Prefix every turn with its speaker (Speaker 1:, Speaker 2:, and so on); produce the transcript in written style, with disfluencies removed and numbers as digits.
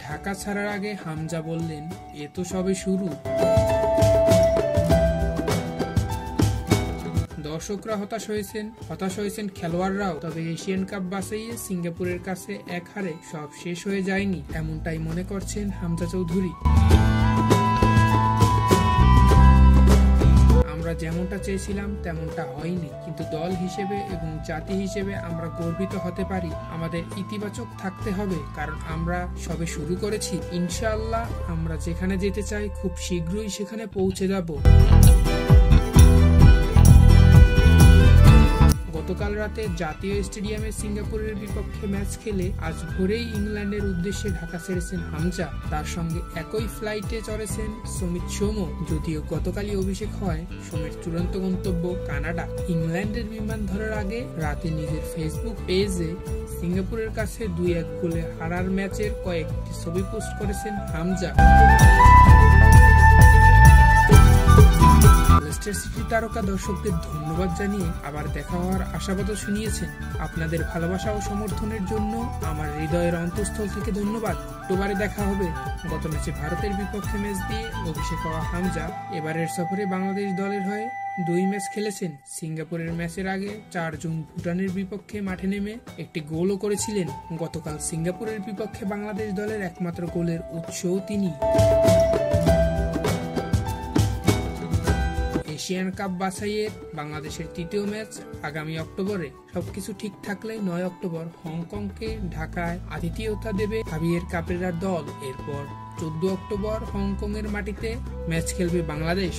Speaker 1: ঢাকা ছাড়ার আগে হামজা বললেন, এ তো সবে শুরু। দর্শকরা হতাশ হয়েছেন খেলোয়াড়রাও। তবে এশিয়ান কাপ বাছাইয়ে সিঙ্গাপুরের কাছে এক হারে সব শেষ হয়ে যায়নি, এমনটাই মনে করছেন হামজা চৌধুরী। আমরা যেমনটা চেয়েছিলাম তেমনটা হয়নি, কিন্তু দল হিসেবে এবং জাতি হিসেবে আমরা গর্বিত হতে পারি। আমাদের ইতিবাচক থাকতে হবে, কারণ আমরা সবে শুরু করেছি। ইনশাআল্লাহ আমরা যেখানে যেতে চাই খুব শীঘ্রই সেখানে পৌঁছে যাব। গতকাল রাতে জাতীয় স্টেডিয়ামে সিঙ্গাপুরের বিপক্ষে ম্যাচ খেলে আজ ভোরেই ইংল্যান্ডের উদ্দেশ্যে ঢাকা ছেড়েছেন হামজা। তার সঙ্গে একই ফ্লাইটে চড়েছেন সমিত সোমও। যদিও গতকালই অভিষেক হয়, সোমের চূড়ান্ত গন্তব্য কানাডা। ইংল্যান্ডের বিমান ধরার আগে রাতে নিজের ফেসবুক পেজে সিঙ্গাপুরের কাছে 2-1 গোলে হারার ম্যাচের কয়েকটি ছবি পোস্ট করেছেন হামজা। লেস্টার সিটি তারকা দর্শকদের ধন্যবাদ জানিয়ে আবার দেখা হওয়ার আশাবাদও শুনিয়েছেন। আপনাদের ভালোবাসা ও সমর্থনের জন্য আমার হৃদয়ের অন্তঃস্থল থেকে ধন্যবাদ। অক্টোবরে দেখা হবে। গত ম্যাচে ভারতের বিপক্ষে ম্যাচ দিয়ে অভিষেক হওয়া হামজা এবারের সফরে বাংলাদেশ দলের হয়ে 2 ম্যাচ খেলেছেন। সিঙ্গাপুরের ম্যাচের আগে 4 জুন ভুটানের বিপক্ষে মাঠে নেমে একটি গোলও করেছিলেন। গতকাল সিঙ্গাপুরের বিপক্ষে বাংলাদেশ দলের একমাত্র গোলের উৎসও তিনি। এশিয়ান কাপ বাছাইয়ের বাংলাদেশের 3য় ম্যাচ আগামী অক্টোবরে। সবকিছু ঠিক থাকলে 9 অক্টোবর হংকংকে ঢাকায় আতিথেয়তা দেবে হাভিয়ের কাপরেরার দল। এরপর 14 অক্টোবর হংকং এর মাটিতে ম্যাচ খেলবে বাংলাদেশ।